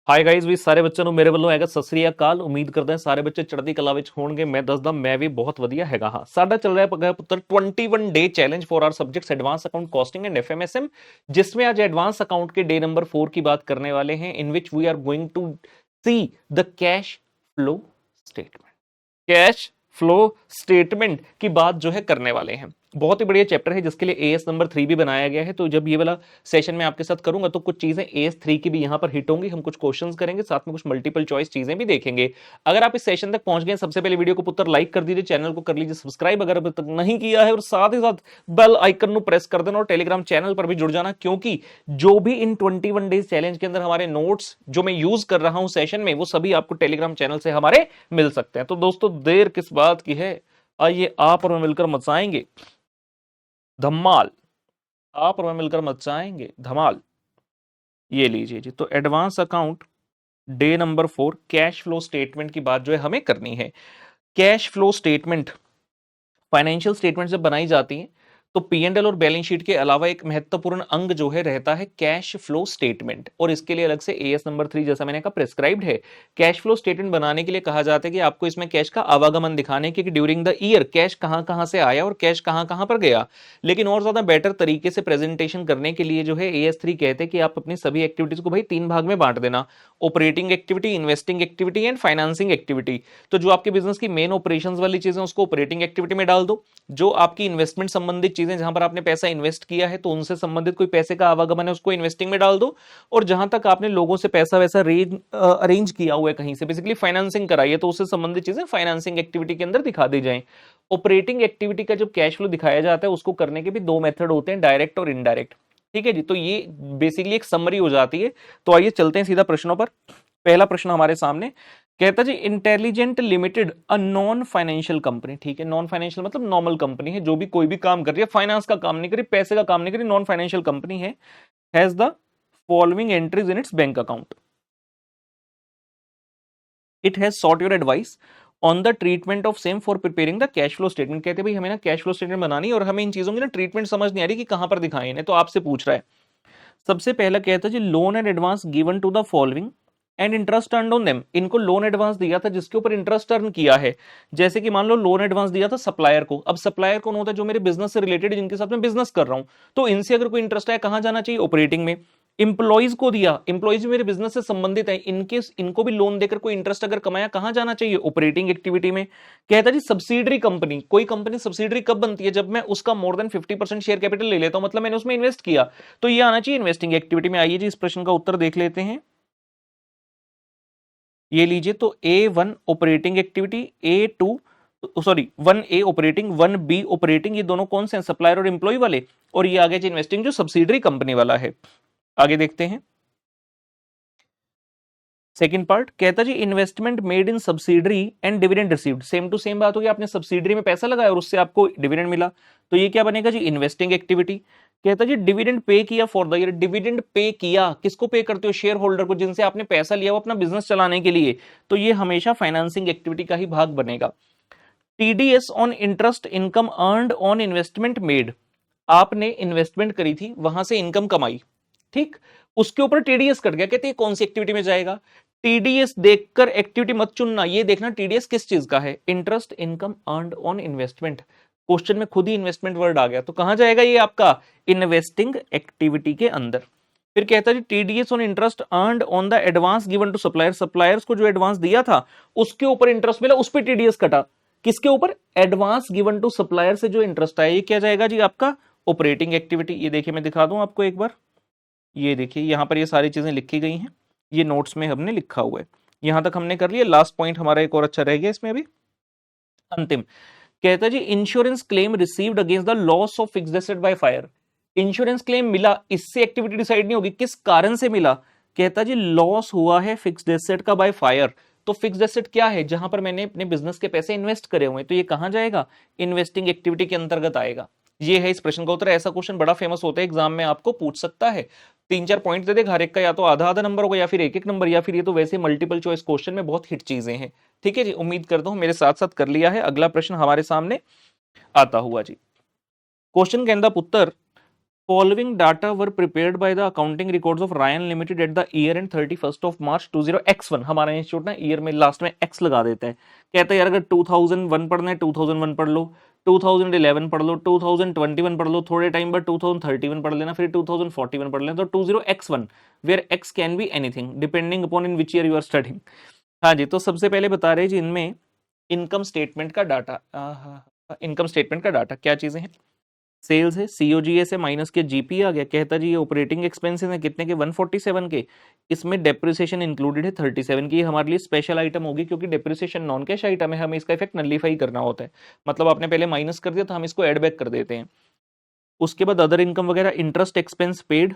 High guys ਵੀ ਸਾਰੇ ਬੱਚਿਆਂ ਨੂੰ ਮੇਰੇ ਵੱਲੋਂ ਹੈਗਾ ਸਤਿ ਸ੍ਰੀ ਅਕਾਲ। ਉਮੀਦ ਕਰਦਾ ਹਾਂ ਸਾਰੇ ਬੱਚੇ ਚੜ੍ਹਦੀ ਕਲਾ ਵਿੱਚ ਹੋਣਗੇ। ਮੈਂ ਦੱਸਦਾ ਮੈਂ ਵੀ ਬਹੁਤ ਵਧੀਆ ਹੈਗਾ ਹਾਂ। ਸਾਡਾ ਚੱਲ ਰਿਹਾ ਹੈ ਪੁੱਤਰ 21 day challenge for our subjects advance account costing and FMSM, जिसमें आज एडवांस अकाउंट के डे नंबर 4 की बात करने वाले हैं, in which we are going to see the cash flow statement. Cash flow statement की बात जो है करने वाले हैं। बहुत ही बढ़िया चैप्टर है जिसके लिए एएस नंबर 3 भी बनाया गया है। तो जब ये वाला सेशन में आपके साथ करूंगा तो कुछ चीजें एएस 3 की भी यहां पर हिट होंगी। हम कुछ क्वेश्चंस करेंगे, साथ में कुछ मल्टीपल चॉइस चीजें भी देखेंगे। अगर आप इस सेशन तक पहुंच गए, सबसे पहले वीडियो को पुत्र लाइक कर दीजिए, चैनल को कर लीजिए सब्सक्राइब अगर अभी तक नहीं किया है, और साथ ही साथ बेल आइकन प्रेस कर देना और टेलीग्राम चैनल पर भी जुड़ जाना, क्योंकि जो भी इन 21 डेज चैलेंज के अंदर हमारे नोट्स जो मैं यूज कर रहा हूं सेशन में, वो सभी आपको टेलीग्राम चैनल से हमारे मिल सकते हैं। तो दोस्तों देर किस बात की है, आइए आप और मैं मिलकर मचाएंगे धमाल। आप और मैं मिलकर मचाएंगे धमाल। ये लीजिए जी, तो advance account day number 4 cash flow statement की बात जो है हमें करनी है। Cash flow statement financial statement जब बनाई जाती है तो पी&एल और बैलेंस शीट के अलावा एक महत्वपूर्ण अंग जो है रहता है कैश फ्लो स्टेटमेंट, और इसके लिए अलग से एएस नंबर 3 जैसा मैंने कहा प्रेस्क्राइब्ड है। कैश फ्लो स्टेटमेंट बनाने के लिए कहा जाता है कि आपको इसमें कैश का आवागमन दिखाने के, कि ड्यूरिंग द ईयर कैश कहां कहां से आया और कैश कहां कहां पर गया। लेकिन और ज्यादा बेटर तरीके से प्रेजेंटेशन करने के लिए जो है एएस 3 कहते हैं कि आप अपनी सभी एक्टिविटीज को भाई 3 भाग में बांट देना: operating activity, investing activity and financing activity. तो जो आपके बिजनेस की मेन ऑपरेशंस वाली चीजें उसको ऑपरेटिंग एक्टिविटी में डाल दो, जो आपकी इन्वेस्टमेंट संबंधित चीजें जहां पर आपने पैसा इन्वेस्ट किया है तो उनसे संबंधित कोई पैसे का आवागमन है उसको इन्वेस्टिंग में डाल दो, और जहां तक आपने लोगों से पैसा वैसा अरेंज किया हुआ है कहीं से, बेसिकली फाइनेंसिंग कराई है, तो उससे संबंधित चीजें फाइनेंसिंग एक्टिविटी के अंदर दिखा दी जाए। ऑपरेटिंग एक्टिविटी का जब कैश फ्लो दिखाया जाता है उसको करने के भी 2 मेथड होते हैं, डायरेक्ट और इनडायरेक्ट। ठीक है जी, तो ये बेसिकली एक समरी हो जाती है। तो आइए चलते हैं सीधा प्रश्नों पर। पहला प्रश्न हमारे सामने कहता जी, intelligent limited a non financial company. ठीक है, नॉन फाइनेंशियल मतलब नॉर्मल कंपनी है, जो भी कोई भी काम कर रही है, फाइनेंस का काम नहीं करी, पैसे का काम नहीं करी, नॉन फाइनेंशियल कंपनी है। Has the following entries in its bank account. It has short your advice on the treatment of same for preparing the cash flow statement. कहते भाई हमें ना कैश फ्लो स्टेटमेंट बनानी है और हमें इन चीजों की ना ट्रीटमेंट समझ नहीं आ रही कि कहां पर दिखाएं इन्हें, तो आपसे पूछ रहा है। सबसे पहला कहता है जी, loan and advance given to the following and interest earn on them. इनको लोन एडवांस दिया था जिसके ऊपर इंटरेस्ट अर्न किया है। जैसे कि मान लो लोन एडवांस दिया था सप्लायर को। अब सप्लायर कौन होता है? जो मेरे बिजनेस से रिलेटेड, जिनके साथ मैं बिजनेस कर रहा हूं, तो इनसे अगर कोई इंटरेस्ट आया कहां जाना चाहिए? ऑपरेटिंग में। इंप्लॉइज को दिया, इंप्लॉइज मेरे बिजनेस से संबंधित है, इनके इनको भी लोन देकर कोई इंटरेस्ट अगर कमाया कहां जाना चाहिए? ऑपरेटिंग एक्टिविटी में। कहता जी सब्सिडरी कंपनी, कोई कंपनी सब्सिडरी कब बनती है? जब मैं उसका मोर देन 50% शेयर कैपिटल ले लेता हूं, मतलब मैंने उसमें इन्वेस्ट किया, तो ये आना चाहिए इन्वेस्टिंग एक्टिविटी में। आइए जी इस प्रश्न का उत्तर देख लेते हैं। ये लीजिए, तो A1 operating activity, A2 sorry 1A operating, 1B operating, ये दोनों कौन से हैं? सप्लायर और एम्प्लॉय वाले। और ये आगे इन्वेस्टिंग जो सब्सिडरी कंपनी वाला है। आगे देखते हैं सेकंड पार्ट। कहता जी investment made in subsidiary and dividend received. Same to same बात होगी, आपने सब्सिडरी में पैसा लगाया और उससे आपको डिविडेंड मिला, तो ये क्या बनेगा जी? Investing activity. कहता जी डिविडेंड पे किया for the year. Dividend pay किया, किसको पे करते हो? शेयर होल्डर को, जिनसे आपने पैसा लिया वो अपना बिजनेस चलाने के लिए, तो ये हमेशा फाइनेंसिंग एक्टिविटी का ही भाग बनेगा। TDS on interest income earned on investment made. आपने इन्वेस्टमेंट करी थी, वहां से इनकम कमाई, ठीक, उसके ऊपर टीडीएस कट गया, कहते हैं कौन सी एक्टिविटी में जाएगा? टीडीएस देखकर एक्टिविटी मत चुनना, ये देखना टीडीएस किस चीज का है। Interest income earned on investment, question में खुद ही इन्वेस्टमेंट वर्ड आ गया, तो कहां जाएगा ये आपका? इन्वेस्टिंग एक्टिविटी के अंदर। फिर कहता है TDS on interest earned on the advance given to supplier. Suppliers को जो एडवांस दिया था उसके ऊपर इंटरेस्ट मिला, उस पर टीडीएस कटा। किसके ऊपर? एडवांस गिवन टू सप्लायर से जो इंटरेस्ट आया, ये क्या जाएगा जी आपका? Operating activity. ये देखिए मैं दिखा दूं आपको एक बार, ये देखिए यहां पर ये सारी चीजें लिखी गई हैं, ये नोट्स में हमने लिखा हुआ है। यहां तक हमने कर लिया। लास्ट पॉइंट हमारा एक और अच्छा रह गया इसमें अभी, अंतिम। कहता है जी insurance claim received against the loss of fixed asset by fire. Insurance claim मिला, इससे एक्टिविटी डिसाइड नहीं होगी, किस कारण से मिला? कहता जी लॉस हुआ है फिक्स्ड एसेट का बाय फायर। तो फिक्स्ड एसेट क्या है? जहां पर मैंने अपने बिजनेस के पैसे इन्वेस्ट करे हुए हैं, तो ये कहां जाएगा? इन्वेस्टिंग एक्टिविटी के अंतर्गत आएगा। ये है इस प्रश्न का उत्तर। ऐसा क्वेश्चन बड़ा फेमस होता है, एग्जाम में आपको पूछ सकता है। 3-4 पॉइंट दे देगा, हर एक का या तो आधा आधा नंबर होगा या फिर एक एक नंबर, या फिर ये तो वैसे मल्टीपल चॉइस क्वेश्चन में बहुत हिट चीजें हैं। ठीक है जी, उम्मीद करता हूं मेरे साथ साथ कर लिया है। अगला प्रश्न हमारे सामने आता हुआ जी, क्वेश्चन के अंदर उत्तर following data were prepared by the accounting records of Ryan limited at the year end 31st of March 20x1। हमारा इंस्टीट्यूट ना ईयर में लास्ट में एक्स लगा देता है, कहता है यार अगर 2001 पढ़ना है 2001 पढ़ लो, 2011 पढ़ लो, 2021 पढ़ लो, थोड़े टाइम बाद 2031 पढ़ लेना, फिर 2041 पढ़ लेना, तो 20x1 where x can be anything depending upon in which year you are studying. हाँ जी, तो सबसे पहले बता रहे जी इनमें इनकम स्टेटमेंट का डाटा, इनकम स्टेटमेंट का डाटा क्या चीजें हैं, सेल्स है, सीओजीएस है, माइनस के जीपी आ गया, कहता जी ये ऑपरेटिंग एक्सपेंसेस है कितने के 147 के, इसमें डेप्रिसिएशन इंक्लूडेड है 37 की, हमारे लिए स्पेशल आइटम होगी क्योंकि डेप्रिसिएशन नॉन कैश आइटम है, हमें इसका इफेक्ट नलीफाई करना होता है, मतलब आपने पहले माइनस कर दिया तो हम इसको एड बैक कर देते हैं। उसके बाद अदर इनकम वगैरह, इंटरेस्ट एक्सपेंस पेड,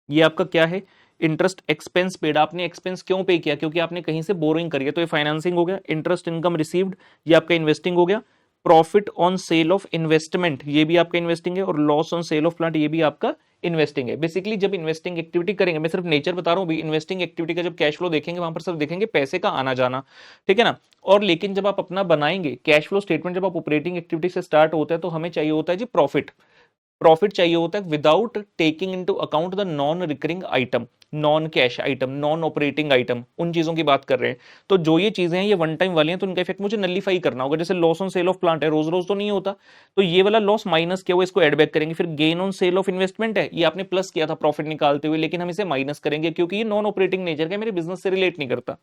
ये आपका क्या है, इंटरेस्ट एक्सपेंस पेड, आपने एक्सपेंस क्यों पे किया, क्योंकि आपने कहीं से बोरिंग करी है, तो ये फाइनेंसिंग हो गया। इंटरेस्ट इनकम रिसीव्ड, ये आपका इन्वेस्टिंग हो गया। Profit on sale of investment, ये भी आपका इन्वेस्टिंग है, और loss on sale of plant, ये भी आपका इन्वेस्टिंग है। बेसिकली जब इन्वेस्टिंग एक्टिविटी करेंगे, मैं सिर्फ नेचर बता रहा हूँ, इन्वेस्टिंग एक्टिविटी का जब कैश फ्लो देखेंगे वहां पर सिर्फ देखेंगे पैसे का आना जाना, ठीक है ना। और लेकिन जब आप अपना बनाएंगे कैश फ्लो स्टेटमेंट, जब आप ऑपरेटिंग एक्टिविटी से स्टार्ट होता है तो हमें चाहिए होता है जी प्रॉफिट, प्रॉफिट चाहिए होता है without taking into account the non recurring item, non cash item, non operating item, उन चीजों की बात कर रहे हैं। तो जो ये चीजें हैं ये वन टाइम वाली हैं, तो इनका इफेक्ट मुझे नलीफाई करना होगा। जैसे loss on sale of plant है, रोज रोज तो नहीं होता, तो ये वाला लॉस माइनस किया हुआ इसको एड बैक करेंगे। फिर gain on sale of investment है, ये आपने प्लस किया था प्रॉफिट निकालते हुए, लेकिन हम इसे माइनस करेंगे क्योंकि ये नॉन ऑपरेटिंग नेचर का, मेरे बिजनेस से रिलेट नहीं करता,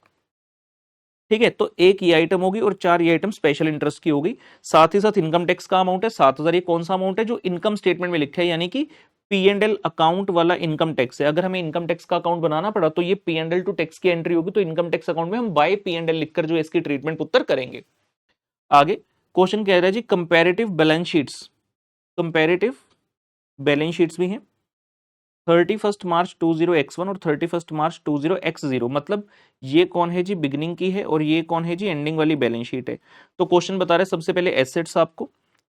ठीक है। तो एक ये आइटम होगी और चार ये आइटम स्पेशल इंटरेस्ट की होगी। साथ ही साथ इनकम टैक्स का अमाउंट है 7,000, ये कौन सा अमाउंट है जो इनकम स्टेटमेंट में लिखा है, यानी कि पी एंड एल अकाउंट वाला इनकम टैक्स है। अगर हमें इनकम टैक्स का अकाउंट बनाना पड़ा तो ये P and L two tax की एंट्री होगी, तो इनकम टैक्स अकाउंट में हम बाय पी एंड एल लिखकर जो इसकी ट्रीटमेंट उत्तर करेंगे। आगे क्वेश्चन कह रहा है जी comparative balance sheets, comparative balance sheets भी हैं 31 मार्च 20x1 और 31 मार्च 20x0, मतलब ये कौन है जी बिगनिंग की है और ये कौन है जी एंडिंग वाली बैलेंस शीट है। तो क्वेश्चन बता रहे सबसे पहले एसेट्स, आपको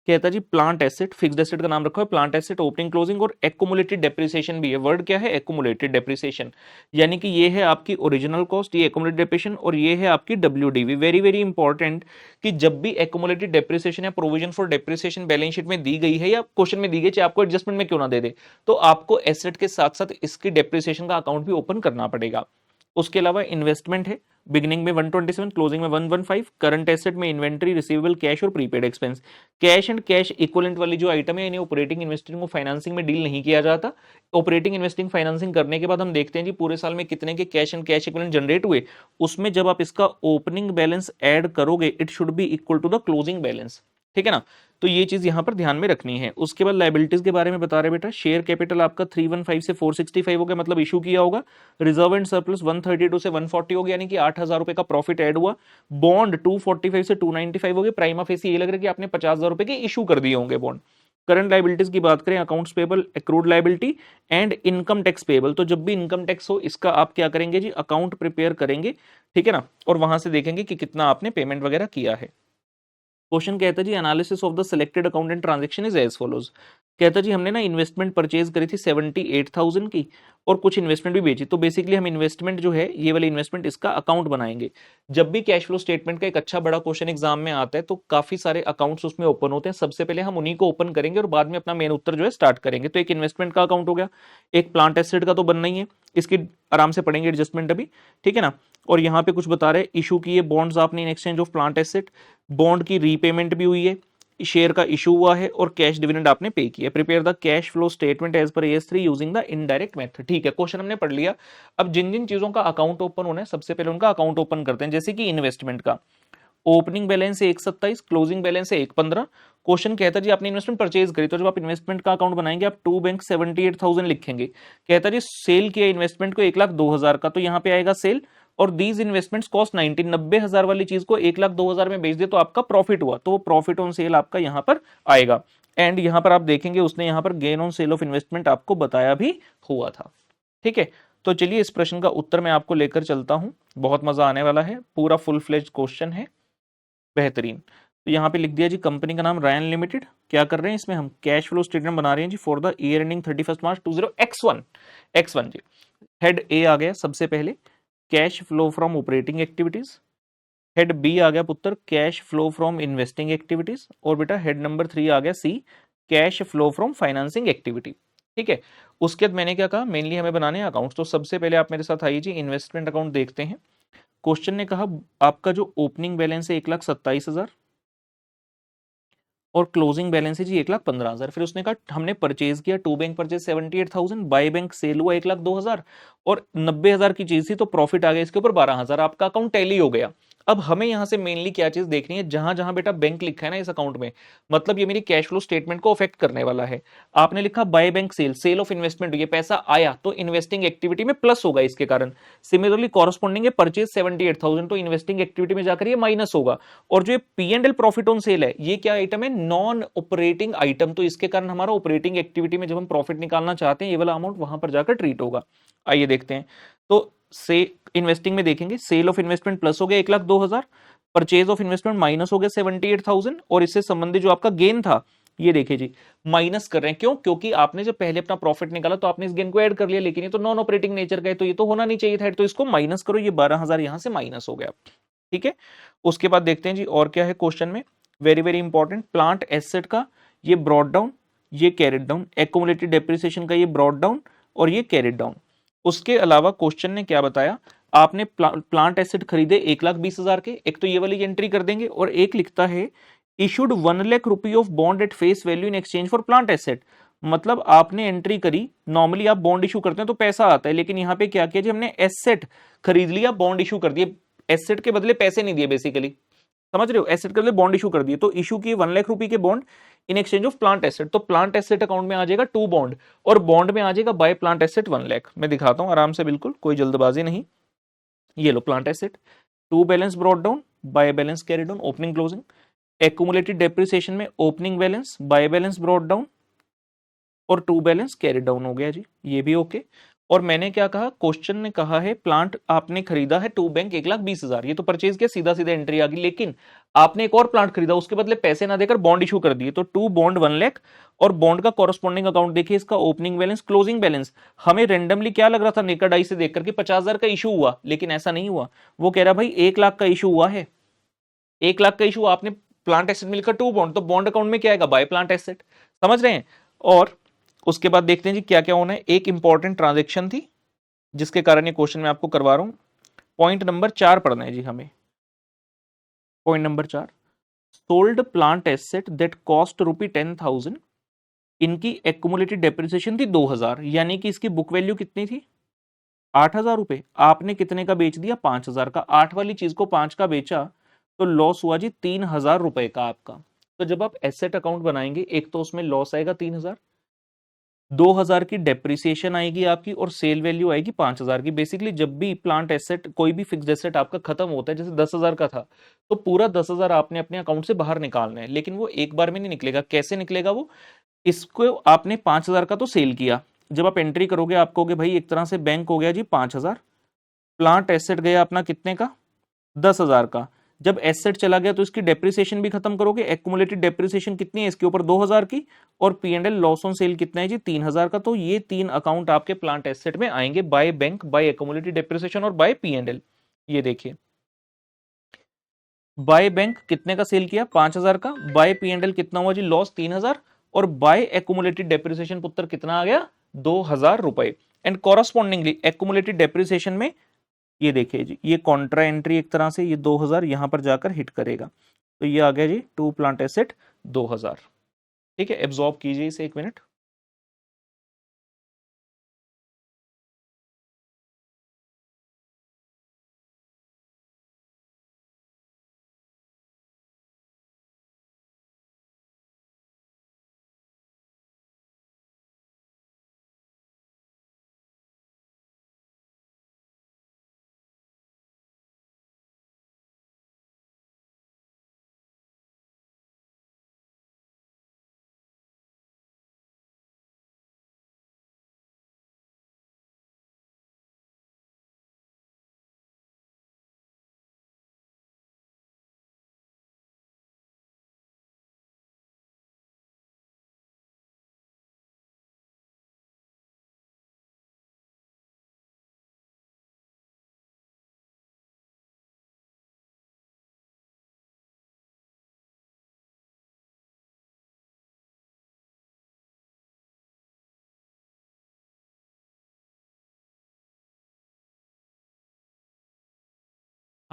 कहता है जी प्लांट एसेट, फिक्स्ड एसेट का नाम रखा है प्लांट एसेट, ओपनिंग क्लोजिंग, और एक्युमुलेटेड डेप्रिसिएशन भी है। वर्ड क्या है, एक्युमुलेटेड डेप्रिसिएशन, यानी कि ये है आपकी ओरिजिनल कॉस्ट, ये एक्युमुलेटेड डेप्रिसिएशन, और ये है आपकी डब्ल्यूडीवी। वेरी वेरी इंपॉर्टेंट कि जब भी एक्युमुलेटेड डेप्रिसिएशन या provision for depreciation balance sheet में दी गई है या क्वेश्चन में दी गई, चाहे आपको एडजस्टमेंट में क्यों ना दे दे, तो आपको एसेट के साथ साथ इसकी डेप्रिसिएशन का अकाउंट भी ओपन करना पड़ेगा। उसके अलावा इन्वेस्टमेंट है, बिगिनिंग में 127, क्लोजिंग में 115, करंट एसेट में इन्वेंट्री, रिसीवेबल, कैश और prepaid expense. Cash and cash equivalent वाली जो आइटम है इन्हें ऑपरेटिंग इन्वेस्टिंग और फाइनेंसिंग में डील नहीं किया जाता। ऑपरेटिंग इन्वेस्टिंग फाइनेंसिंग करने के बाद हम देखते हैं जी पूरे साल में कितने के cash and cash equivalent generate हुए, उसमें जब आप इसका ओपनिंग बैलेंस ऐड करोगे it should be equal to the closing balance, ठीक है ना। तो ये चीज यहां पर ध्यान में रखनी है। उसके बाद लाइबिलिटीज के बारे में बता रहे बेटा, शेयर कैपिटल आपका 315 से 465 हो गया, मतलब इशू किया होगा। रिजर्व एंड सरप्लस 132 से 140 हो गया, यानी कि 8,000 रुपए का प्रॉफिट ऐड हुआ। बॉन्ड 245 से 295 हो गया, प्राइमा फेसी ये लग रहा है कि आपने 50,000 रुपए के इशू कर दिए होंगे बॉन्ड। करंट लाइबिलिटीज की बात करें, accounts payable, accrued liability and income tax payable, तो जब भी इनकम टैक्स हो इसका आप क्या करेंगे जी अकाउंट प्रिपेयर करेंगे, ठीक है ना, और वहां से देखेंगे कि कितना आपने पेमेंट वगैरह किया है। क्वेश्चन कहता है जी analysis of the selected account and transaction is as follows. कहता है जी हमने ना इन्वेस्टमेंट परचेज करी थी 78,000 की और कुछ इन्वेस्टमेंट भी बेची, तो बेसिकली हम इन्वेस्टमेंट जो है ये वाली इन्वेस्टमेंट इसका अकाउंट बनाएंगे। जब भी कैश फ्लो स्टेटमेंट का एक अच्छा बड़ा क्वेश्चन एग्जाम में आता है तो काफी सारे अकाउंट्स उसमें ओपन होते हैं, सबसे पहले हम उन्हीं को ओपन करेंगे और बाद में अपना मेन उत्तर जो है स्टार्ट करेंगे। तो एक इन्वेस्टमेंट का अकाउंट हो गया, एक प्लांट एसेट का तो बनना ही है, इसकी आराम से पढ़ेंगे एडजस्टमेंट अभी, ठीक है ना। और यहाँ पे कुछ बता रहे इशू किए बॉन्ड्स आपने in exchange of plant asset, bond की रीपेमेंट भी हुई है, शेयर का इशू हुआ है और कैश डिविडेंड आपने पे किया। Prepare the cash flow statement as per AS3 using the indirect method, ठीक है। क्वेश्चन हमने पढ़ लिया। अब जिन जिन चीजों का अकाउंट ओपन होना है सबसे पहले उनका अकाउंट ओपन करते हैं। जैसे कि इन्वेस्टमेंट का ओपनिंग बैलेंस है 127, क्लोजिंग बैलेंस है 115। क्वेश्चन कहता है जी आपने इन्वेस्टमेंट परचेज करी, तो जब आप इन्वेस्टमेंट का अकाउंट बनाएंगे आप टू बैंक 78,000 लिखेंगे। कहता है जी सेल किया इन्वेस्टमेंट को 1,02,000 का, तो यहाँ पे आएगा सेल, और दीज इन्वेस्टमेंट्स कॉस्ट 90,000 वाली चीज को 1,02,000 में बेच दिया तो आपका प्रॉफिट हुआ, तो वो प्रॉफिट ऑन सेल आपका यहाँ पर आएगा। एंड यहाँ पर आप देखेंगे उसने यहाँ पर gain on sale of investment आपको बताया भी हुआ था, ठीक है। तो चलिए इस प्रश्न का उत्तर मैं आपको लेकर चलता हूं, बहुत मजा आने वाला है, पूरा फुल फ्लेज क्वेश्चन है, बेहतरीन। तो यहाँ पे लिख दिया जी कंपनी का नाम रायन लिमिटेड, क्या कर रहे हैं इसमें हम कैश फ्लो स्टेटमेंट बना रहे हैं जी for the year ending 31 March 20x1 जी। हेड ए आ गया सबसे पहले cash flow from operating activities, head B आ गया पुत्र cash flow from investing activities, और बेटा हेड नंबर 3 आ गया C cash flow from financing activity. ठीक है। उसके बाद मैंने क्या कहा, मेनली हमें बनाने हैं अकाउंट। तो सबसे पहले आप मेरे साथ आइए जी, इन्वेस्टमेंट अकाउंट देखते हैं। क्वेश्चन ने कहा आपका जो ओपनिंग बैलेंस है 1,27,000 और क्लोजिंग बैलेंस है जी 1,15,000। फिर उसने कहा हमने परचेज किया, to bank purchase 78,000, by bank sale हुआ 1,02,000 और 90,000 की चीज थी, तो प्रॉफिट आ गया इसके ऊपर 12,000। आपका अकाउंट टैली हो गया। अब हमें यहां से मेनली क्या चीज देखनी है, जहां जहां बेटा बैंक लिखा है ना इस अकाउंट में, मतलब ये मेरी कैश फ्लो स्टेटमेंट को अफेक्ट करने वाला है। आपने लिखा by bank sale, sale of investment, ये पैसा आया तो इन्वेस्टिंग एक्टिविटी में प्लस होगा इसके कारण। सिमिलरली कॉरस्पॉन्डिंग है परचेज 78,000, तो इन्वेस्टिंग एक्टिविटी में जाकर ये माइनस होगा। और जो P and L profit on sale है, ये क्या आइटम है, नॉन ऑपरेटिंग आइटम, तो इसके कारण हमारा ऑपरेटिंग एक्टिविटी में जब हम प्रॉफिट निकालना चाहते हैं ये वाला अमाउंट वहां पर जाकर ट्रीट होगा। आइए देखते हैं। तो से इन्वेस्टिंग में देखेंगे, सेल ऑफ इन्वेस्टमेंट प्लस हो गया 1,02,000, परचेज ऑफ इन्वेस्टमेंट माइनस हो गया 78,000, और इससे संबंधित जो आपका गेन था ये देखिए जी माइनस कर रहे हैं। क्यों? क्योंकि आपने जब पहले अपना प्रॉफिट निकाला तो आपने इस गेन को ऐड कर लिया, लेकिन ये तो नॉन ऑपरेटिंग नेचर का है, तो ये तो होना नहीं चाहिए था, तो इसको माइनस करो, ये 12,000 यहां से माइनस हो गया। ठीक है। उसके बाद देखते हैं जी और क्या है क्वेश्चन में, very very important, plant asset का ये ब्रॉड डाउन, ये कैरिड डाउन, एक्यूमुलेटेड डेप्रिसिएशन का ये ब्रॉड डाउन और ये कैरिड डाउन। उसके अलावा क्वेश्चन ने क्या बताया, आपने प्लांट एसेट खरीदे 1,20,000 के, एक तो ये वाली एंट्री कर देंगे, और एक लिखता है issued 1 lakh rupee of bond at face value in exchange for plant asset. मतलब आपने एंट्री करी, नॉर्मली आप बॉन्ड इशू करते हैं तो पैसा आता है, लेकिन यहां पे क्या किया जी, हमने एसेट खरीद लिया, बॉन्ड इशू कर दिए, एसेट के बदले पैसे नहीं दिए बेसिकली, समझ रहे हो, एसेट के बदले बॉन्ड इशू कर दिए, तो इशू किए 1 लाख रुपए के bond in exchange of plant asset. तो प्लांट एसेट अकाउंट में आ जाएगा 2 बॉन्ड, और बॉन्ड में आ जाएगा बाय प्लांट एसेट 1 लाख। मैं दिखाता हूं आराम से, बिल्कुल कोई जल्दबाजी नहीं। ये लो plant asset, to balance brought down, by balance carry down, opening closing, accumulated depreciation में opening balance, by balance brought down और टू बैलेंस कैरी डाउन हो गया जी, ये भी ओके। और मैंने क्या कहा, क्वेश्चन ने कहा है प्लांट आपने खरीदा है टू बैंक 1,20,000, ये तो परचेज किया, सीधा सीधा एंट्री आ गई, लेकिन आपने एक और प्लांट खरीदा, उसके बदले पैसे ना देकर बॉन्ड इशू कर दिए, तो 2 बॉन्ड 1 लाख, और बॉन्ड का कॉरस्पॉन्डिंग अकाउंट देखिए, इसका ओपनिंग बैलेंस क्लोजिंग बैलेंस। हमें रेंडमली क्या लग रहा था नेकेड आई से देखकर कि 50,000 का इशू हुआ, लेकिन ऐसा नहीं हुआ। वो कह रहा भाई 1 लाख का इशू हुआ है, 1 लाख का इशू, आपने प्लांट एसेट मिलकर 2 बॉन्ड, तो बॉन्ड अकाउंट में क्या आएगा, बाय प्लांट एसेट, समझ रहे हैं। और उसके बाद देखते हैं जी क्या क्या होना है। एक इंपॉर्टेंट ट्रांजेक्शन थी जिसके कारण ये क्वेश्चन मैं आपको करवा रहा हूं। पॉइंट नंबर 4 पढ़ना है जी हमें। Point number 4, sold plant asset that cost ₹10,000, इनकी एक्यूमुलेटेड डेप्रिसिएशन थी 2,000, यानी कि इसकी बुक वैल्यू कितनी थी, 8,000 रुपए। आपने कितने का बेच दिया, 5,000 का। 8 वाली चीज को 5 का बेचा तो लॉस हुआ जी 3,000 रुपए का आपका। तो जब आप एसेट अकाउंट बनाएंगे, एक तो उसमें लॉस आएगा 3,000, 2,000 की डेप्रिसिएशन आएगी आपकी, और सेल वैल्यू आएगी 5,000 की। बेसिकली जब भी प्लांट एसेट, कोई भी फिक्स्ड एसेट आपका खत्म होता है, जैसे 10,000 का था, तो पूरा 10,000 आपने अपने अकाउंट से बाहर निकालना है, लेकिन वो एक बार में नहीं निकलेगा। कैसे निकलेगा वो, इसको आपने 5,000 का तो सेल किया, जब आप एंट्री करोगे आप कहोगे भाई एक तरह से बैंक हो गया जी 5,000, प्लांट एसेट गया अपना कितने का, 10,000 का। जब एसेट चला गया तो इसकी डेप्रिसिएशन भी खत्म करोगे, एक्यूमुलेटेड डेप्रिसिएशन कितनी है इसके ऊपर, 2,000 की, और P and L loss on sale कितना है जी 3,000 का। तो ये 3 अकाउंट आपके प्लांट एसेट में आएंगे, by bank, by accumulated depreciation और बाय पी एंड एल। ये देखिए, बाय बैंक कितने का सेल किया, 5,000 का, बाय पी एंड एल कितना हुआ जी, लॉस 3,000, और बाय एक्यूमुलेटेड डेप्रिसिएशन पुत्र कितना आ गया, 2,000 रुपए। एंड कॉरस्पॉन्डिंगली एक्यूमुलेटेड डेप्रिसिएशन में ये देखिए जी, ये कॉन्ट्रा एंट्री एक तरह से, ये 2,000 यहां पर जाकर हिट करेगा, तो ये आ गया जी टू प्लांट एसेट 2,000। ठीक है, एब्जॉर्ब कीजिए इसे 1 मिनट।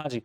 हाँ जी,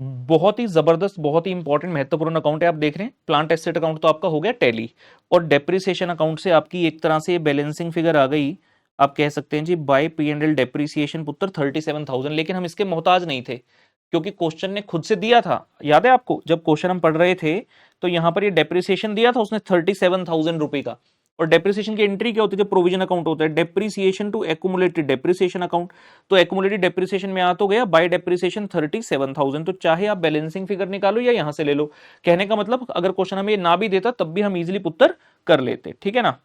बहुत ही जबरदस्त, बहुत ही इंपॉर्टेंट महत्वपूर्ण अकाउंट है। आप देख रहे हैं प्लांट एसेट अकाउंट तो आपका हो गया टैली, और डेप्रिसिएशन अकाउंट से आपकी एक तरह से बैलेंसिंग फिगर आ गई। आप कह सकते हैं जी by P and L depreciation पुत्र 37,000, लेकिन हम इसके मोहताज नहीं थे क्योंकि क्वेश्चन ने खुद से दिया था। याद है आपको जब क्वेश्चन हम पढ़ रहे थे तो यहां पर ये डेप्रिसिएशन दिया था उसने 37,000 रुपए का। और डेप्रिसिएशन की एंट्री क्या होती है? जब प्रोविजन अकाउंट होता है, depreciation to accumulated depreciation account. तो एक्यूमुलेटेड डेप्रिसिएशन में आ तो गया बाय डेप्रिसिएशन 37,000। तो चाहे आप बैलेंसिंग फिगर निकालो या यहां से ले लो, कहने का मतलब अगर क्वेश्चन हमें ना भी देता तब भी हम इजीली पुत्र कर लेते। ठीक है ना?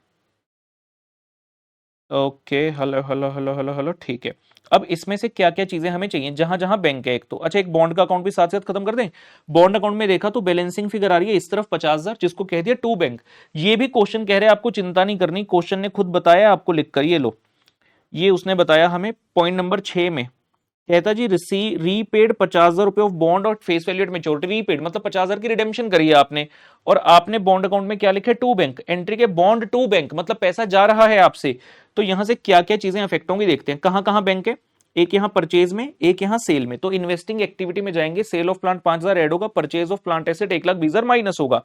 Okay, hello hello hello hello hello, ठीक है। अब इसमें से क्या क्या चीजें हमें चाहिए? जहां जहां बैंक है एक तो, अच्छा एक बॉन्ड का अकाउंट भी साथ साथ खत्म कर दें। बॉन्ड अकाउंट में देखा तो बैलेंसिंग फिगर आ रही है इस तरफ 50,000, जिसको कह दिया टू बैंक। ये भी क्वेश्चन कह रहे हैं आपको चिंता नहीं करनी, क्वेश्चन ने खुद बताया आपको लिखकर, ये लो, ये उसने बताया हमें पॉइंट नंबर 6 में। कहता जी रीपेड 50,000 रुपए ऑफ बॉन्ड और face value eight maturity. Repaid मतलब 50,000 की रिडेम्पशन करी है आपने, और आपने बॉन्ड अकाउंट में क्या लिखे? To bank. एंट्री के बॉन्ड टू बैंक मतलब पैसा जा रहा है आपसे। तो यहां से क्या क्या चीजें अफेक्ट होंगी देखते हैं। कहां कहां बैंक है? एक यहां परचेज में, एक यहां सेल में। तो इन्वेस्टिंग एक्टिविटी में जाएंगे, सेल ऑफ प्लांट 5,000 ऐड होगा, purchase of plant asset 1,20,000 minus होगा।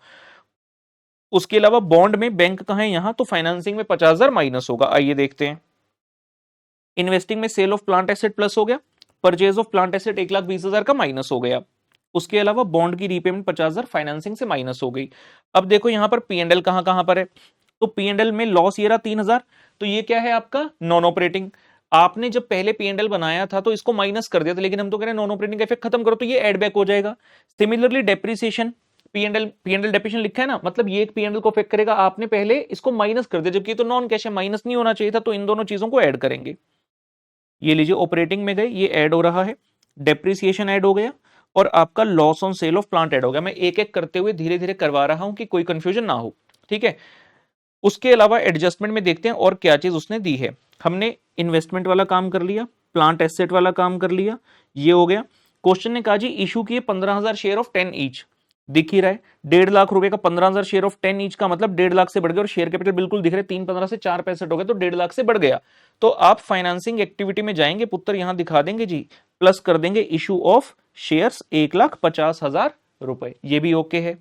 उसके अलावा बॉन्ड में बैंक कहां है? यहां। तो फाइनेंसिंग में 50,000 माइनस होगा। आइए देखते हैं। इन्वेस्टिंग में sale of plant asset plus हो गया, परचेज ऑफ प्लांट एसेट 1,20,000 का माइनस हो गया। उसके अलावा बॉन्ड की रीपेमेंट 50,000 फाइनेंसिंग से माइनस हो गई। अब देखो यहां पर पी एंड एल कहां कहां पर है? तो पी एंड एल में लॉस ये रहा 3,000। तो ये क्या है आपका? Non operating. आपने जब पहले पी एंड एल बनाया था तो इसको माइनस कर दिया था, लेकिन हम तो कह रहे हैं नॉन ऑपरेटिंग का इफेक्ट खत्म करो, तो ये एड बैक हो जाएगा। Similarly depreciation, P and L depreciation लिखा है ना, मतलब ये एक पी एंड एल को अफेक्ट करेगा। आपने पहले इसको माइनस कर दिया, जबकि तो नॉन कैश है, माइनस नहीं होना चाहिए था। तो इन दोनों चीजों को ऐड करेंगे। ये लीजिए ऑपरेटिंग में गए, ये ऐड हो रहा है, डेप्रिसिएशन ऐड हो गया, और आपका loss on sale of plant add हो गया। मैं एक एक करते हुए धीरे धीरे करवा रहा हूं कि कोई कंफ्यूजन ना हो। ठीक है। उसके अलावा एडजस्टमेंट में देखते हैं और क्या चीज उसने दी है। हमने इन्वेस्टमेंट वाला काम कर लिया, प्लांट एसेट वाला काम कर लिया, ये हो गया। क्वेश्चन ने कहा जी इशू किए 15,000 शेयर ऑफ 10 ईच। दिख ही रहा है 1.5 लाख रुपए का 15,000 शेयर ऑफ 10 ईच का मतलब 1.5 लाख से बढ़ गया, और शेयर कैपिटल बिल्कुल दिख रहे 315 से 465 हो गया, तो 1.5 लाख से बढ़ गया। तो आप फाइनेंसिंग एक्टिविटी में जाएंगे पुत्र, यहां दिखा देंगे जी, प्लस कर देंगे इशू ऑफ शेयर्स 1,50,000 रुपए। ये भी ओके है।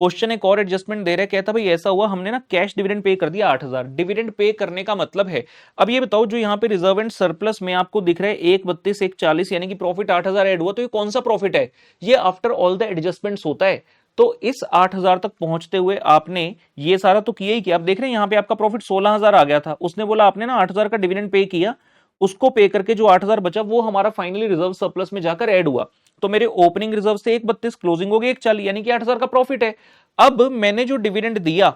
क्वेश्चन एक और एडजस्टमेंट दे रहा है, कहता भाई ऐसा हुआ हमने ना कैश डिविडेंड पे कर दिया 8,000। डिविडेंड पे करने का मतलब है, अब ये बताओ जो यहाँ पे रिजर्व एंड सरप्लस में आपको दिख रहा है 1,32 1,40 यानी कि प्रॉफिट 8,000 ऐड हुआ, तो ये कौन सा प्रॉफिट है? ये आफ्टर ऑल द एडजस्टमेंट्स होता है। तो इस 8,000 तक पहुंचते हुए आपने ये सारा तो किया ही किया। आप देख रहे हैं यहाँ पे आपका प्रॉफिट 16,000 आ गया था, उसने बोला आपने ना 8,000 का डिविडेंड पे किया, उसको पे करके जो 8,000 बचा वो हमारा फाइनली रिजर्व सरप्लस में जाकर ऐड हुआ। तो मेरे ओपनिंग रिजर्व से 1,32, क्लोजिंग हो गई 1,40, यानी कि 8,000 का प्रॉफिट है। अब मैंने जो डिविडेंड दिया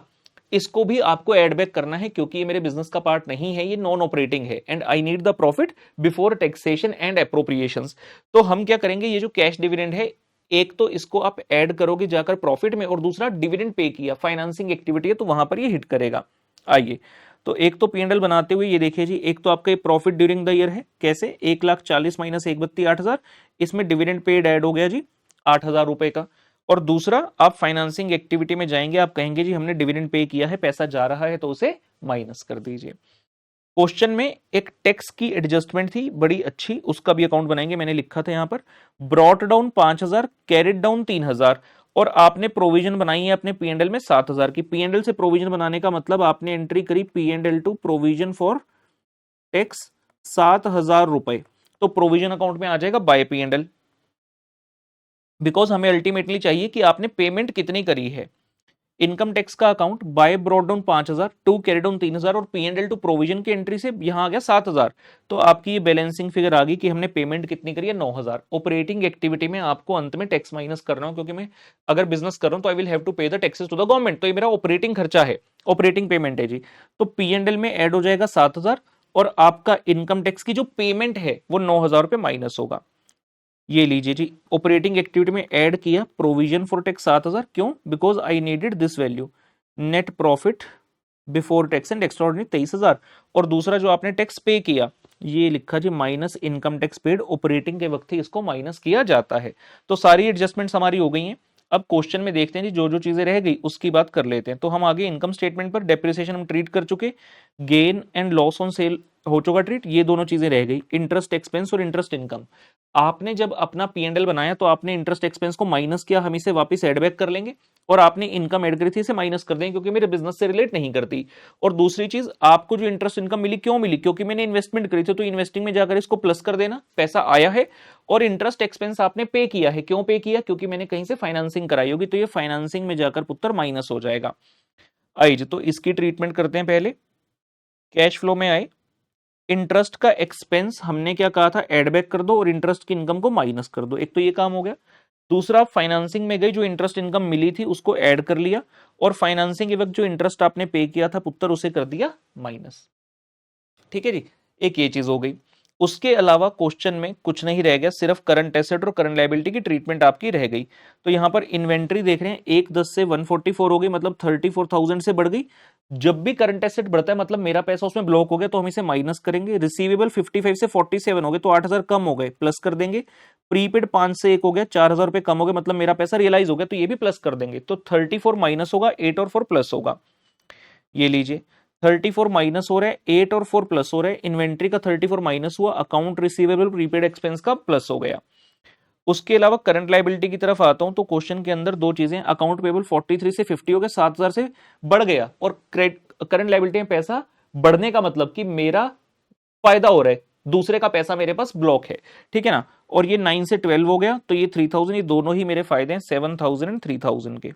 इसको भी आपको एड बैक करना है, क्योंकि ये मेरे बिजनेस का पार्ट नहीं है, ये नॉन ऑपरेटिंग है, and I need the profit before taxation and appropriations. तो हम क्या करेंगे, ये जो कैश डिविडेंड है, एक तो इसको आप ऐड करोगे जाकर प्रॉफिट में, और दूसरा डिविडेंड पे किया, फाइनेंसिंग एक्टिविटी है तो वहां पर ये हिट करेगा। आइए, तो एक तो पीएनएल बनाते हुए ये देखिए जी, एक तो आपका ये प्रॉफिट ड्यूरिंग द ईयर है, कैसे? 1,40,000 माइनस 1,32 8,000, इसमें डिविडेंड पेड ऐड हो गया जी 8,000 रुपए का। और दूसरा आप फाइनेंसिंग एक्टिविटी में जाएंगे, आप कहेंगे जी हमने डिविडेंड पे किया है, पैसा जा रहा है, तो उसे माइनस कर दीजिए। क्वेश्चन में एक टैक्स की एडजस्टमेंट थी बड़ी अच्छी, उसका भी अकाउंट बनाएंगे, मैंने लिखा था यहां पर, ब्रॉट डाउन 5,000, कैरिड डाउन 3,000, और आपने प्रोविजन बनाई है अपने पीएनएल में 7,000 की। पीएनएल से प्रोविजन बनाने का मतलब आपने एंट्री करी PNL to provision for tax 7,000 रुपए, तो प्रोविजन अकाउंट में आ जाएगा बाय पीएनएल, बिकॉज हमें अल्टीमेटली चाहिए कि आपने पेमेंट कितनी करी है। इनकम टैक्स का account by brought down 5,000, to carry down 3,000, और पीएनएल टू प्रोविजन की एंट्री से यहां आ गया 7,000। तो आपकी ये बैलेंसिंग फिगर आ गई कि हमने पेमेंट कितनी करी है, 9,000। ऑपरेटिंग एक्टिविटी में आपको अंत में टैक्स माइनस कर रहा हूं, क्योंकि मैं अगर बिजनेस कर रहा हूं तो I will have to pay the taxes to the government, तो ये मेरा ऑपरेटिंग खर्चा है, ऑपरेटिंग पेमेंट है जी। तो पीएनएल में ऐड हो जाएगा 7,000, और आपका इनकम टैक्स की जो पेमेंट है वो 9,000 रुपए माइनस होगा। ये लीजिए जी, ऑपरेटिंग एक्टिविटी में ऐड किया प्रोविजन फॉर टैक्स 7,000, क्यों? Because I needed this value. Net profit before tax and extraordinary 23,000, और दूसरा जो आपने टैक्स पे किया ये लिखा जी minus income tax paid, operating के वक्त ही इसको माइनस किया जाता है। तो सारी एडजस्टमेंट्स हमारी हो गई हैं। अब क्वेश्चन में देखते हैं जी, जो जो चीजें रह गई उसकी बात कर लेते हैं। तो हम आगे इनकम स्टेटमेंट पर डेप्रिसिएशन हम ट्रीट कर चुके, gain and loss on sale हो चुका ट्रीट, ये दोनों चीजें रह गई, इंटरेस्ट एक्सपेंस और इंटरेस्ट इनकम। आपने जब अपना P&L बनाया तो आपने इंटरेस्ट एक्सपेंस को माइनस किया, हम इसे वापस एड बैक कर लेंगे, और आपने इनकम ऐड करी थी इसे माइनस कर देंगे क्योंकि मेरे बिजनेस से रिलेट नहीं करती। और दूसरी चीज, आपको जो इंटरेस्ट इनकम मिली क्यों मिली, क्योंकि मैंने इन्वेस्टमेंट करी थी, तो इन्वेस्टिंग में जाकर इसको प्लस कर देना, पैसा आया है। और इंटरेस्ट एक्सपेंस आपने पे किया है, क्यों पे किया, क्योंकि मैंने कहीं से फाइनेंसिंग कराई होगी, तो ये फाइनेंसिंग में जाकर पुत्र माइनस हो जाएगा। आइए तो इसकी ट्रीटमेंट करते हैं। पहले कैश फ्लो में आए, इंटरेस्ट का एक्सपेंस हमने क्या कहा था, एड बैक कर दो और इंटरेस्ट की इनकम को माइनस कर दो, एक तो ये काम हो गया। दूसरा, फाइनेंसिंग में गई, जो इंटरेस्ट इनकम मिली थी उसको ऐड कर लिया, और फाइनेंसिंग के वक्त जो इंटरेस्ट आपने पे किया था पुत्र उसे कर दिया माइनस। ठीक है जी, एक ये चीज हो गई। उसके अलावा क्वेश्चन में कुछ नहीं रह गया, सिर्फ करंट एसेट और करंट लायबिलिटी की ट्रीटमेंट आपकी रह गई। तो यहां पर इन्वेंट्री देख रहे हैं, 110 से 144 हो गई, मतलब 34,000 से बढ़ गई। जब भी करंट एसेट बढ़ता है मतलब मेरा पैसा उसमें ब्लॉक हो गया, तो हम इसे माइनस करेंगे। रिसीवेबल 55 से 47 हो गए, तो 8,000 कम हो गए, प्लस कर देंगे। प्रीपेड 5 से 1 हो गया, 4,000 रुपए कम हो गए, मतलब मेरा पैसा रियलाइज हो गया, तो ये भी प्लस कर देंगे। तो 34 माइनस होगा, 8 और 4 प्लस होगा। ये लीजिए, 34 माइनस हो रहा है, 8 और 4 प्लस हो रहा है। इन्वेंट्री का 34 माइनस हुआ, अकाउंट रिसीवेबल प्रीपेड एक्सपेंस का प्लस हो गया। उसके अलावा करंट लायबिलिटी की तरफ आता हूं, तो क्वेश्चन के अंदर दो चीजें, अकाउंट पेबल 43 से 50 हो गया, 7,000 से बढ़ गया, और करंट लायबिलिटी में पैसा बढ़ने का मतलब कि मेरा फायदा हो रहा है, दूसरे का पैसा मेरे पास ब्लॉक है। ठीक है ना। और ये 9 से 12 हो गया, तो ये 3,000, ये दोनों ही मेरे फायदे हैं, 7,000 एंड 3,000 के।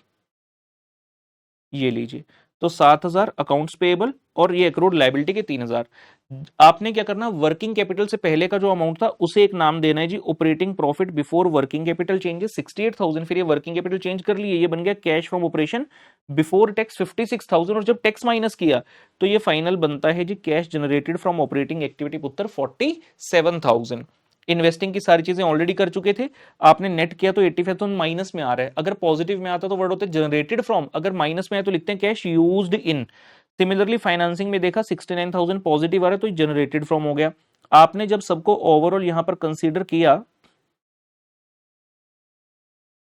ये लीजिए, तो 7,000 अकाउंट्स पेएबल और ये एक्रूड लायबिलिटी के 3,000। आपने क्या करना, वर्किंग कैपिटल से पहले का जो अमाउंट था उसे एक नाम देना है जी, operating profit before working capital changes 68,000, फिर ये वर्किंग कैपिटल चेंज कर लिए, ये बन गया cash from operation before tax 56,000, और जब टैक्स माइनस किया तो ये फाइनल बनता है जी cash generated from operating activity पुत्र 47,000। इन्वेस्टिंग की सारी चीजें ऑलरेडी कर चुके थे, आपने नेट किया तो 85,000 माइनस में आ रहा है। अगर पॉजिटिव में आता तो वर्ड होते जनरेटेड फ्रॉम, अगर माइनस में आए तो लिखते हैं cash used in. Similarly financing में देखा 69,000 पॉजिटिव आ रहा है, तो जनरेटेड फ्रॉम हो गया। आपने जब सबको ओवरऑल यहां पर कंसीडर किया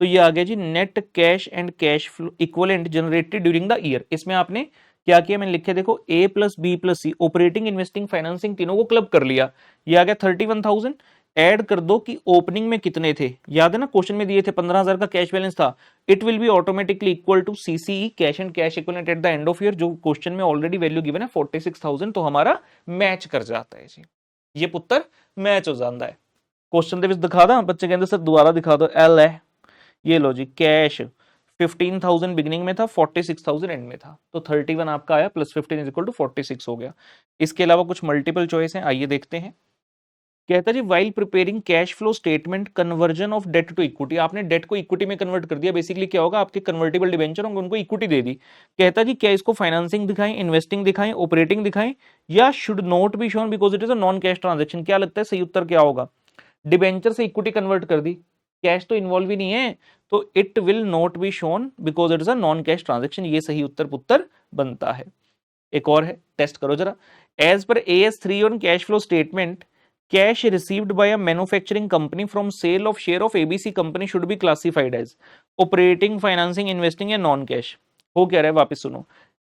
तो ये आ गया जी net cash and cash flow equivalent generated during the year. इसमें आपने क्या किया, मैंने लिखे देखो, A plus B plus C, operating investing financing तीनों को क्लब कर लिया, ये आ गया 31,000। ऐड कर दो कि ओपनिंग में कितने थे, याद है ना क्वेश्चन में दिए थे 15,000 का कैश बैलेंस था, it will be automatically equal to CCE cash and cash equivalent at the end of year, जो क्वेश्चन में ऑलरेडी वैल्यू गिवन है 46,000, तो हमारा मैच कर जाता है जी, ये पुत्र मैच हो जाता है। क्वेश्चन ਦੇ दिखा दा, बच्चे कहते सर दोबारा दिखा दो, एल है, ये लो जी, कैश 15,000 बिगिनिंग में था, 46,000 एंड में था, तो 31 आपका आया, प्लस 15 इज इक्वल टू 46 हो गया। इसके अलावा कुछ मल्टीपल चॉइस हैं, आइए देखते हैं। कहता जी while preparing cash flow statement conversion of debt to equity, आपने डेट को इक्विटी में कन्वर्ट कर दिया, बेसिकली क्या होगा, आपके कन्वर्टेबल डिबेंचर होंगे उनको इक्विटी दे दी। कहता जी क्या इसको फाइनेंसिंग दिखाएं, इन्वेस्टिंग दिखाएं, ऑपरेटिंग दिखाएं, या should not be shown because it is a non cash transaction. क्या लगता है सही उत्तर क्या होगा, डिबेंचर से इक्विटी कन्वर्ट कर दी, कैश तो इन्वॉल्व ही नहीं है, तो it will not be shown because it is a non cash transaction, ये सही उत्तर पुत्र बनता है। एक और है, टेस्ट करो जरा। As per AS3 on cash flow statement, cash received by a manufacturing company from sale of share of ABC company should be classified as operating, financing, investing या नॉन कैश। हो क्या रहा है, वापस सुनो।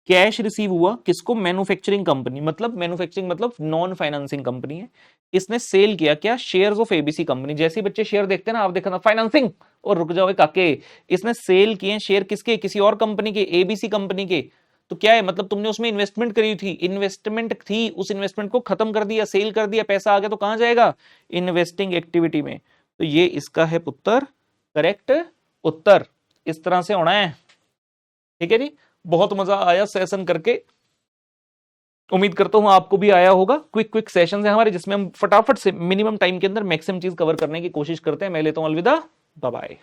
कैश रिसीव हुआ किसको, manufacturing company, मतलब मैन्युफैक्चरिंग मतलब नॉन फाइनेंसिंग कंपनी है, इसने सेल किया क्या, शेयर्स ऑफ ABC कंपनी। जैसे बच्चे शेयर देखते हैं ना, आप देखना फाइनेंसिंग और रुक जाओ काके, इसने सेल किए शेयर किसके, किसी और कंपनी के, ABC कंपनी के। तो क्या है, मतलब तुमने उसमें इन्वेस्टमेंट करी थी, इन्वेस्टमेंट थी, उस इन्वेस्टमेंट को खत्म कर दिया, सेल कर दिया, पैसा आ गया, तो कहां जाएगा, इन्वेस्टिंग एक्टिविटी में। तो ये इसका है पुत्र करेक्ट उत्तर, इस तरह से होना है। ठीक है जी, बहुत मजा आया सेशन करके, उम्मीद करता हूं आपको भी आया होगा। क्विक सेशन है हमारे, जिसमें हम फटाफट से मिनिमम टाइम के अंदर मैक्सिमम चीज कवर करने की कोशिश करते हैं। मैं लेता हूं अलविदा, बाय बाय।